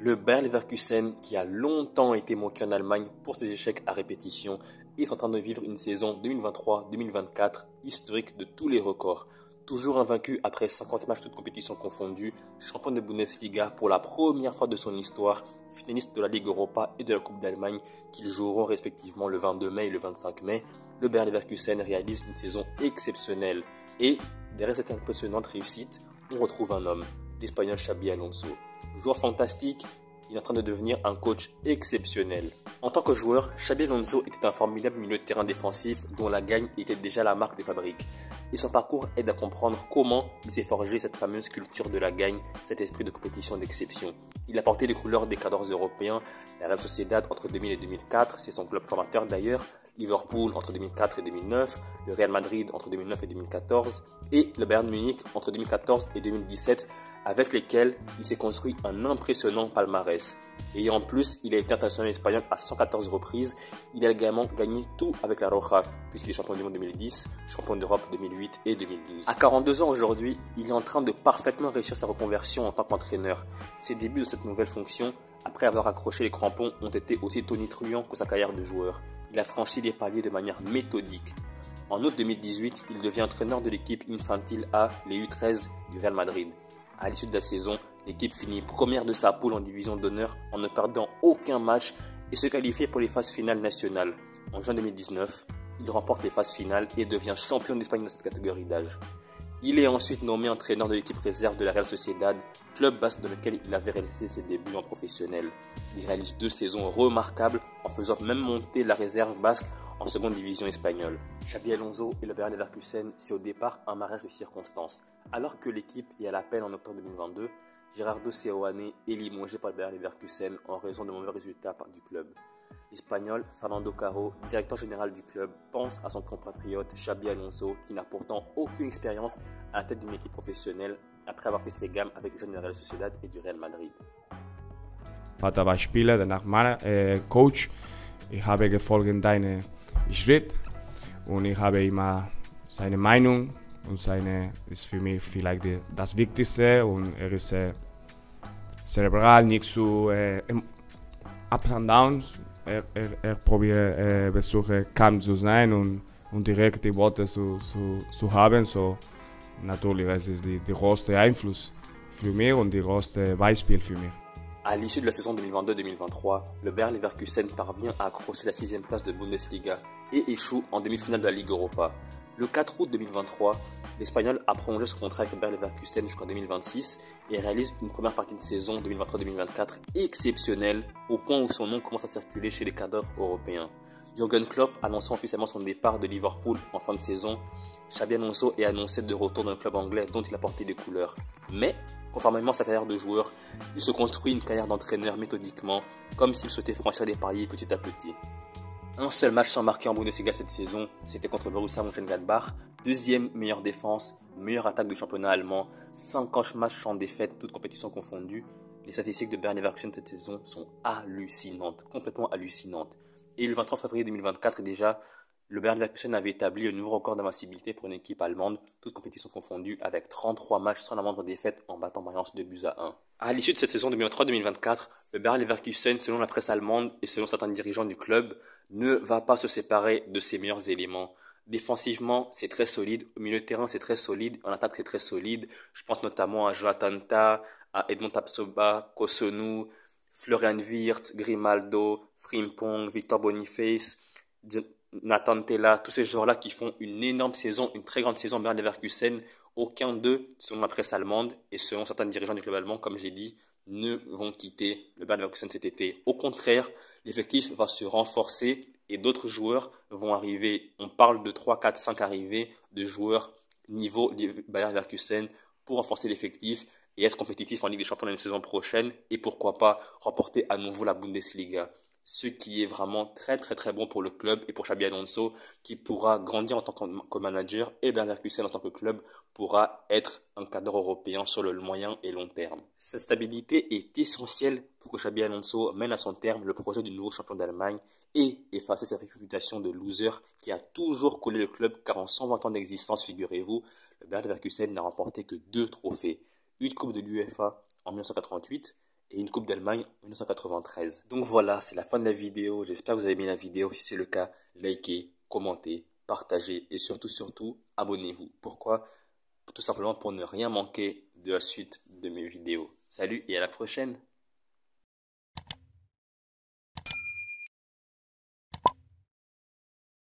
Le Bayer Leverkusen, qui a longtemps été moqué en Allemagne pour ses échecs à répétition, est en train de vivre une saison 2023-2024 historique de tous les records. Toujours invaincu après 50 matchs toutes compétitions confondues, champion de Bundesliga pour la première fois de son histoire, finaliste de la Ligue Europa et de la Coupe d'Allemagne qu'ils joueront respectivement le 22 mai et le 25 mai, le Bayer Leverkusen réalise une saison exceptionnelle. Et derrière cette impressionnante réussite, on retrouve un homme, l'Espagnol Xabi Alonso. Joueur fantastique, il est en train de devenir un coach exceptionnel. En tant que joueur, Xabi Alonso était un formidable milieu de terrain défensif dont la gagne était déjà la marque de fabrique. Et son parcours aide à comprendre comment il s'est forgé cette fameuse culture de la gagne, cet esprit de compétition d'exception. Il a porté les couleurs des cadres européens, la Real Sociedad entre 2000 et 2004, c'est son club formateur d'ailleurs, Liverpool entre 2004 et 2009, le Real Madrid entre 2009 et 2014 et le Bayern Munich entre 2014 et 2017 avec lesquels il s'est construit un impressionnant palmarès. Et en plus, il a été international espagnol à 114 reprises. Il a également gagné tout avec la Roja, puisqu'il est champion du monde 2010, champion d'Europe 2008 et 2012. À 42 ans aujourd'hui, il est en train de parfaitement réussir sa reconversion en tant qu'entraîneur. Ses débuts de cette nouvelle fonction, après avoir accroché les crampons, ont été aussi tonitruants que sa carrière de joueur. Il a franchi les paliers de manière méthodique. En août 2018, il devient entraîneur de l'équipe infantile A, les U13 du Real Madrid. À l'issue de la saison, l'équipe finit première de sa poule en division d'honneur en ne perdant aucun match et se qualifie pour les phases finales nationales. En juin 2019, il remporte les phases finales et devient champion d'Espagne dans cette catégorie d'âge. Il est ensuite nommé entraîneur de l'équipe réserve de la Real Sociedad, club basque dans lequel il avait réalisé ses débuts en professionnel. Il réalise 2 saisons remarquables en faisant même monter la réserve basque en seconde division espagnole. Xabi Alonso et le Bayer Leverkusen, c'est au départ un mariage de circonstances. Alors que l'équipe est à la peine en octobre 2022, Gerardo Seoane est limogé par le Bayer Leverkusen en raison de mauvais résultats du club. L'Espagnol Fernando Caro, directeur général du club, pense à son compatriote Xabi Alonso qui n'a pourtant aucune expérience à la tête d'une équipe professionnelle après avoir fait ses gammes avec les jeunes de la Real Sociedad et du Real Madrid. Vater war Spieler, danach Coach. Ich habe gefolgt deinen Schritt und ich habe immer seine Meinung und seine ist für mich vielleicht das Wichtigste und ist cerebral, nicht so Ups and Downs. Versuche calm zu sein und direkt die Worte zu haben. So, natürlich, es ist die größte Einfluss für mich und die größte Beispiel für mich. À l'issue de la saison 2022-2023, le Bayer Leverkusen parvient à accrocher la 6e place de Bundesliga et échoue en demi-finale de la Ligue Europa. Le 4 août 2023, l'Espagnol a prolongé son contrat avec le Bayer Leverkusen jusqu'en 2026 et réalise une première partie de saison 2023-2024 exceptionnelle au point où son nom commence à circuler chez les cadres européens. Jürgen Klopp annonçant officiellement son départ de Liverpool en fin de saison, Xabi Alonso est annoncé de retour dans le club anglais dont il a porté les couleurs. Mais, conformément à sa carrière de joueur, il se construit une carrière d'entraîneur méthodiquement, comme s'il souhaitait franchir des paliers petit à petit. Un seul match sans marquer en Bundesliga cette saison, c'était contre Borussia Mönchengladbach, deuxième meilleure défense, meilleure attaque du championnat allemand, 50 matchs sans défaite, toutes compétitions confondues. Les statistiques de Bayer Leverkusen cette saison sont hallucinantes, complètement hallucinantes. Et le 23 février 2024 déjà, le Bayer Leverkusen avait établi un nouveau record d'invincibilité pour une équipe allemande, toutes compétitions confondues, avec 33 matchs sans la moindre défaite en battant Mayence 2-1. À l'issue de cette saison 2023-2024, le Bayer Leverkusen, selon la presse allemande et selon certains dirigeants du club, ne va pas se séparer de ses meilleurs éléments. Défensivement, c'est très solide. Au milieu de terrain, c'est très solide. En attaque, c'est très solide. Je pense notamment à Jonathan Tah, à Edmond Tapsoba, Kosunu, Florian Wirtz, Grimaldo, Frimpong, Victor Boniface, Nathan Tella, tous ces joueurs-là qui font une énorme saison, une très grande saison Bayer Leverkusen, aucun d'eux, selon la presse allemande et selon certains dirigeants du club allemand, comme j'ai dit, ne vont quitter le Bayer Leverkusen cet été. Au contraire, l'effectif va se renforcer et d'autres joueurs vont arriver. On parle de 3, 4, 5 arrivées de joueurs niveau Bayer Leverkusen pour renforcer l'effectif et être compétitif en Ligue des Champions l'année saison prochaine et pourquoi pas remporter à nouveau la Bundesliga. Ce qui est vraiment très bon pour le club et pour Xabi Alonso qui pourra grandir en tant que manager et Bayer Leverkusen en tant que club pourra être un cadre européen sur le moyen et long terme. Cette stabilité est essentielle pour que Xabi Alonso mène à son terme le projet du nouveau champion d'Allemagne et effacer sa réputation de loser qui a toujours collé le club car en 120 ans d'existence, figurez-vous, le Bayer Leverkusen n'a remporté que 2 trophées. Une coupe de l'UEFA en 1988 et une Coupe d'Allemagne en 1993. Donc voilà, c'est la fin de la vidéo. J'espère que vous avez aimé la vidéo. Si c'est le cas, likez, commentez, partagez et surtout, abonnez-vous. Pourquoi? Tout simplement pour ne rien manquer de la suite de mes vidéos. Salut et à la prochaine!